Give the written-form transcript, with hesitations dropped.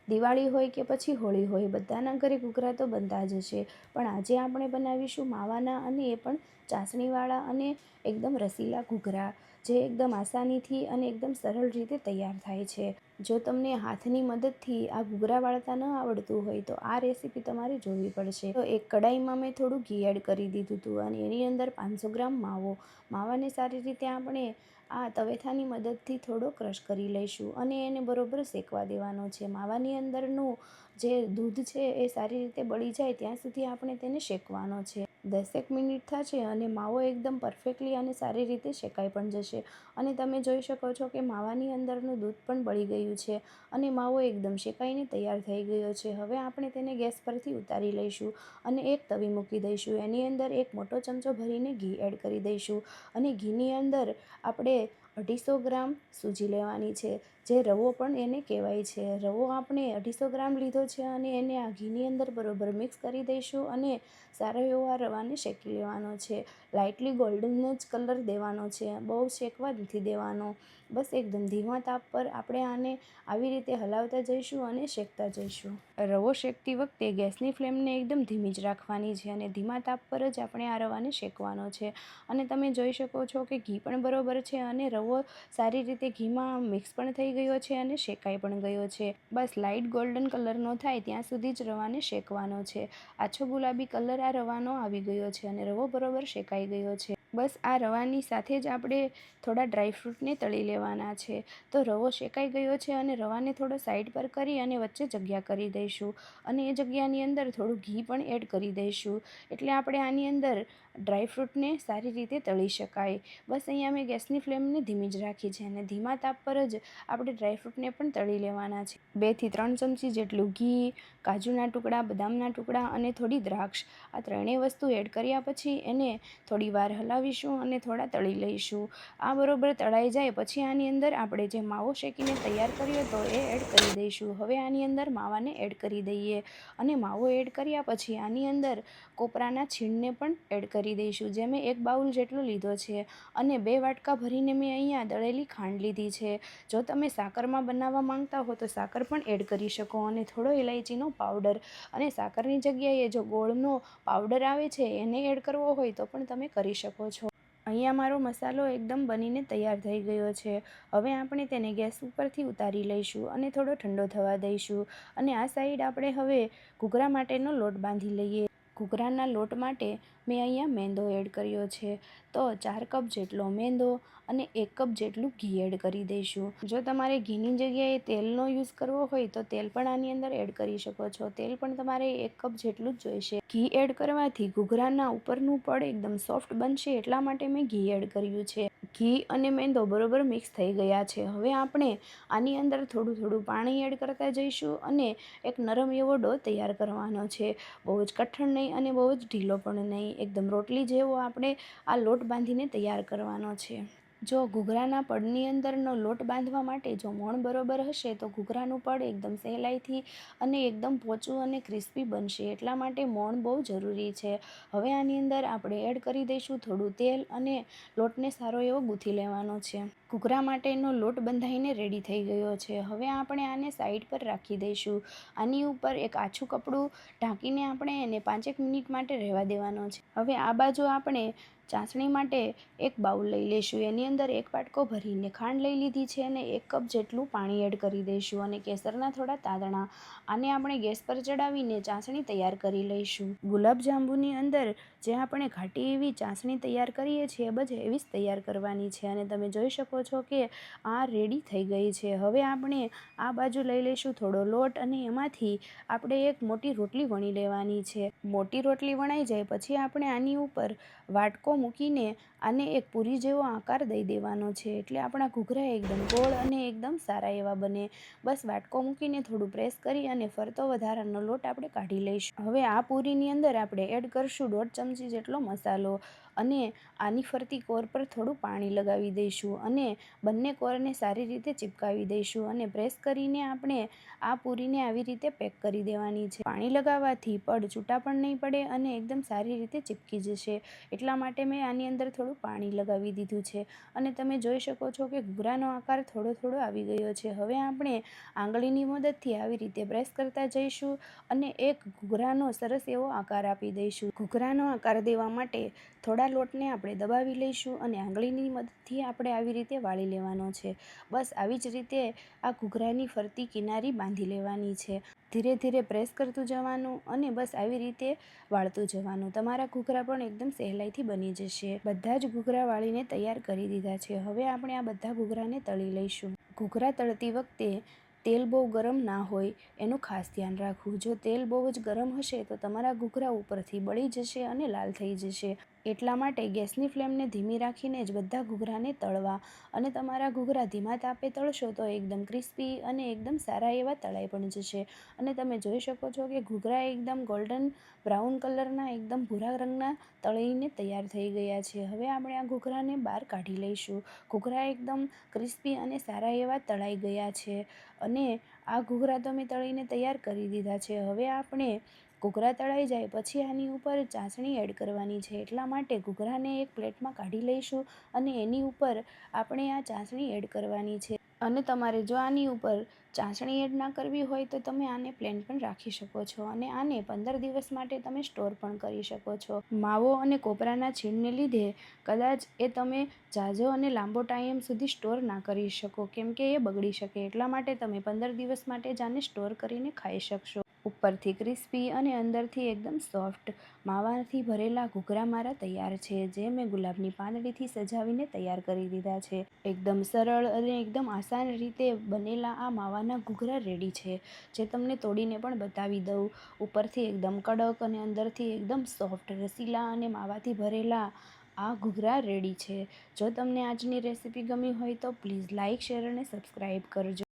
દિવાળી હોય કે પછી હોળી હોય, બધાના ઘરે ઘૂઘરા તો બનતા જ હશે, પણ આજે આપણે બનાવીશું માવાના અને એ પણ ચાસણીવાળા અને એકદમ રસીલા ઘૂઘરા, જે એકદમ આસાનીથી અને એકદમ સરળ રીતે તૈયાર થાય છે. જો તમને હાથની મદદથી આ ઘૂઘરા વાળતા ન આવડતું હોય તો આ રેસીપી તમારે જોવી પડશે. તો એક કડાઈમાં મેં થોડું ઘી એડ કરી દીધું હતું અને એની અંદર 500 ગ્રામ માવાને સારી રીતે આપણે આ તવેથાની મદદથી થોડો ક્રશ કરી લઈશું અને એને બરોબર શેકવા દેવાનો છે. માવાની અંદરનું જે દૂધ છે એ સારી રીતે બળી જાય ત્યાં સુધી આપણે તેને શેકવાનો છે. 10 મિનિટ થશે અને માવો એકદમ પરફેક્ટલી અને સારી રીતે શેકાઈ પણ જશે અને તમે જોઈ શકો છો કે માવાની અંદરનું દૂધ પણ બળી ગયું છે અને માવો એકદમ શેકાઈને તૈયાર થઈ ગયો છે. હવે આપણે તેને ગેસ પરથી ઉતારી લઈશું અને એક તવી મૂકી દઈશું. એની અંદર એક મોટો ચમચો ભરીને ઘી એડ કરી દઈશું અને ઘીની અંદર આપણે 250 ગ્રામ સૂજી લેવાની છે, જે રવો પણ એને કહેવાય છે. રવો આપણે 250 ગ્રામ લીધો છે અને એને આ ઘીની અંદર બરોબર મિક્સ કરી દઈશું અને સારો એવો આ રવાને શેકી લેવાનો છે. લાઇટલી ગોલ્ડન જ કલર દેવાનો છે, બહુ શેકવા નથી દેવાનો. બસ એકદમ ધીમા તાપ પર આપણે આને આવી રીતે હલાવતા જઈશું અને શેકતા જઈશું. રવો શેકતી વખતે ગેસની ફ્લેમને એકદમ ધીમી જ રાખવાની છે અને ધીમા તાપ પર જ આપણે આ રવાને શેકવાનો છે. અને તમે જોઈ શકો છો કે ઘી પણ બરોબર છે અને રવો સારી રીતે ઘીમાં મિક્સ પણ થઈ ગયો છે અને શેકાઈ પણ ગયો છે. બસ લાઇટ ગોલ્ડન કલરનો થાય ત્યાં સુધી જ રવાને શેકવાનો છે. આછો ગુલાબી કલર આ રવાનો આવી ગયો છે અને રવો બરોબર શેકાઈ ગયો છે. બસ આ રવાની સાથે જ આપણે થોડા ડ્રાયફ્રૂટને તળી લેવાના છે. તો રવો શેકાઈ ગયો છે અને રવાને થોડો સાઈડ પર કરી અને વચ્ચે જગ્યા કરી દઈશું અને એ જગ્યાની અંદર થોડું ઘી પણ એડ કરી દઈશું, એટલે આપણે આની અંદર ડ્રાયફ્રૂટને સારી રીતે તળી શકાય. બસ અહીંયા મેં ગેસની ફ્લેમને ધીમી જ રાખી છે અને ધીમા તાપ પર જ આપણે ડ્રાયફ્રૂટને પણ તળી લેવાના છે. 2 થી 3 ચમચી જેટલું ઘી, કાજુના ટુકડા, બદામના ટુકડા અને થોડી દ્રાક્ષ, આ ત્રણેય વસ્તુ એડ કર્યા પછી એને થોડી વાર હલાવીશું અને થોડા તળી લઈશું. આ બરોબર તળાઈ જાય પછી આની અંદર આપણે જે માવો શેકીને તૈયાર કર્યો હતો એ એડ કરી દઈશું. હવે આની અંદર માવાને એડ કરી દઈએ અને માવો એડ કર્યા પછી આની અંદર કોપરાના છીણને પણ એડ કરી દઈશું, જે મેં 1 બાઉલ જેટલો લીધો છે અને 2 વાટકા ભરીને મેં અહીંયા દળેલી ખાંડ લીધી છે. જો તમે સાકરમાં બનાવવા માંગતા હો તો સાકર પણ એડ કરી શકો અને થોડો ઇલાયચીનો પાવડર, અને સાકરની જગ્યાએ જો ગોળનો પાવડર આવે છે એને એડ કરવો હોય તો પણ તમે કરી શકો છો. અહીંયા મારો મસાલો એકદમ બનીને તૈયાર થઈ ગયો છે. હવે આપણે તેને ગેસ ઉપરથી ઉતારી લઈશું અને થોડો ઠંડો થવા દઈશું અને આ સાઈડ આપણે હવે ઘૂઘરા માટેનો લોટ બાંધી લઈએ. ઘૂઘરાના લોટ માટે મેં અહીંયા મેંદો એડ કર્યો છે, તો 4 કપ જેટલો મેંદો અને 1 કપ જેટલું ઘી એડ કરી દઈશું. જો તમારે ઘીની જગ્યાએ તેલનો યુઝ કરવો હોય તો તેલ પણ આની અંદર એડ કરી શકો છો. તેલ પણ તમારે 1 કપ જેટલું જ જોઈશે. ઘી એડ કરવાથી ઘૂઘરાના ઉપરનું પડ એકદમ સોફ્ટ બનશે, એટલા માટે મેં ઘી એડ કર્યું છે. ઘી અને મેંદો બરોબર મિક્સ થઈ ગયા છે. હવે આપણે આની અંદર થોડું થોડું પાણી એડ કરતા જઈશું અને એક નરમ એવો ડો તૈયાર કરવાનો છે. બહુ જ કઠણ નહીં અને બહુ જ ઢીલો પણ નહીં, એકદમ રોટલી જેવો આપણે આ લોટ બાંધીને તૈયાર કરવાનો છે. જો ઘૂઘરાના પડની અંદરનો લોટ બાંધવા માટે જો મોણ બરોબર હશે તો ઘૂઘરાનું પડ એકદમ સહેલાઈથી અને એકદમ પોચું અને ક્રિસ્પી બનશે, એટલા માટે મોણ બહુ જરૂરી છે. હવે આની અંદર આપણે એડ કરી દઈશું થોડું તેલ અને લોટને સારો એવો ગૂંથી લેવાનો છે. ઘૂઘરા માટેનો લોટ બંધાઈને રેડી થઈ ગયો છે. હવે આપણે આને સાઈડ પર રાખી દઈશું. આની ઉપર એક આછું કપડું ઢાંકીને આપણે એને 5 મિનિટ માટે રહેવા દેવાનો છે. હવે આ બાજુ આપણે ચાસણી માટે એક બાઉલ લઈ લઈશું. એની અંદર 1 વાટકો ભરીને ખાંડ લઈ લીધી છે અને 1 કપ જેટલું પાણી એડ કરી દઈશું અને કેસરના થોડા તાંતણા. આને આપણે ગેસ પર ચડાવીને ચાસણી તૈયાર કરી લઈશું. ગુલાબજાંબુની અંદર જે આપણે ઘાટી એવી ચાસણી તૈયાર કરીએ છીએ બસ એવી જ તૈયાર કરવાની છે અને તમે જોઈ શકો છો કે આ રેડી થઈ ગઈ છે. હવે આપણે આ બાજુ લઈ લઈશું થોડો લોટ અને એમાંથી આપણે એક મોટી રોટલી વણી લેવાની છે. મોટી રોટલી વણાઈ જાય પછી આપણે આની ઉપર વાટકો મૂકીને આને એક પૂરી જેવો આકાર દઈ દેવાનો છે, એટલે આપણા ઘૂઘરા એકદમ ગોળ અને એકદમ સારા એવા બને. બસ વાટકો મૂકીને થોડું પ્રેસ કરી અને ફરતો વધારાનો લોટ આપણે કાઢી લઈશું. હવે આ પૂરીની અંદર આપણે એડ કરશું 1.5 ચમચી જેટલો મસાલો અને આની ફરતી કોર પર થોડું પાણી લગાવી દઈશું અને બંને કોરને સારી રીતે ચિપકાવી દઈશું અને પ્રેસ કરીને આપણે આ પૂરીને આવી રીતે પેક કરી દેવાની છે. પાણી લગાવવાથી પડ છૂટા પણ નહીં પડે અને એકદમ સારી રીતે ચિપકી જશે. એટલા માટે મેં આની અંદર થોડું પાણી લગાવી દીધું છે અને તમે જોઈ શકો છો કે ઘૂઘરાનો આકાર થોડો થોડો આવી ગયો છે. હવે આપણે આંગળીની મદદથી આવી રીતે પ્રેસ કરતા જઈશું અને એક ઘૂઘરાનો સરસ એવો આકાર આપી દઈશું. ઘૂઘરાનો આકાર દેવા માટે થોડા લોટને આપણે દબાવી લઈશું અને આંગળીની મદદથી આપણે આવી રીતે વાળી લેવાનો છે. બસ આવી જ રીતે આ ઘૂઘરાની ફરતી કિનારી બાંધી લેવાની છે. ધીરે ધીરે પ્રેસ કરતું જવાનું અને બસ આવી રીતે વાળતું જવાનું. તમારા ઘૂઘરા પણ એકદમ સહેલાઈથી બની જશે. બધા જ ઘૂઘરા વાળીને તૈયાર કરી દીધા છે. હવે આપણે આ બધા ઘૂઘરાને તળી લઈશું. ઘૂઘરા તળતી વખતે તેલ બહુ ગરમ ના હોય એનું ખાસ ધ્યાન રાખવું. જો તેલ બહુ જ ગરમ હશે તો તમારા ઘૂઘરા ઉપરથી બળી જશે અને લાલ થઈ જશે. એટલા માટે ગેસની ફ્લેમને ધીમી રાખીને જ બધા ઘૂઘરાને તળવા અને તમારા ઘૂઘરા ધીમા તાપે તળશો તો એકદમ ક્રિસ્પી અને એકદમ સારા એવા તળાઈ પણ જશે. અને તમે જોઈ શકો છો કે ઘૂઘરા એકદમ ગોલ્ડન બ્રાઉન કલરના એકદમ ભૂરા રંગના તળીને તૈયાર થઈ ગયા છે. હવે આપણે આ ઘૂઘરાને બહાર કાઢી લઈશું. ઘૂઘરા એકદમ ક્રિસ્પી અને સારા એવા તળાઈ ગયા છે અને આ ઘૂઘરા તો મેં તળીને તૈયાર કરી દીધા છે. હવે આપણે ઘૂઘરા તળાઈ જાય પછી આની ઉપર ચાસણી એડ કરવાની છે. એટલા માટે ઘૂઘરાને એક પ્લેટમાં કાઢી લઈશું અને એની ઉપર આપણે આ ચાસણી એડ કરવાની છે. અને તમારે જો આની ઉપર ચાસણી એડ ના કરવી હોય તો તમે આને પ્લેન પણ રાખી શકો છો અને આને 15 દિવસ માટે તમે સ્ટોર પણ કરી શકો છો. માવો અને કોપરાના છીણને લીધે કદાચ એ તમે ઝાઝો અને લાંબો ટાઈમ સુધી સ્ટોર ના કરી શકો કેમ કે એ બગડી શકે. એટલા માટે તમે 15 દિવસ માટે જ આને સ્ટોર કરીને ખાઈ શકશો. ઉપરથી ક્રિસ્પી અને અંદરથી એકદમ સોફ્ટ માવાથી ભરેલા ઘૂઘરા મારા તૈયાર છે, જે મેં ગુલાબની પાંદડીથી સજાવીને તૈયાર કરી દીધા છે. એકદમ સરળ અને એકદમ આસાન રીતે બનેલા આ માવાના ઘૂઘરા રેડી છે, જે તમને તોડીને પણ બતાવી દઉં. ઉપરથી એકદમ કડક અને અંદરથી એકદમ સોફ્ટ રસીલા અને માવાથી ભરેલા આ ઘૂઘરા રેડી છે. જો તમને આજની રેસીપી ગમી હોય તો પ્લીઝ લાઇક, શેર અને સબસ્ક્રાઈબ કરજો.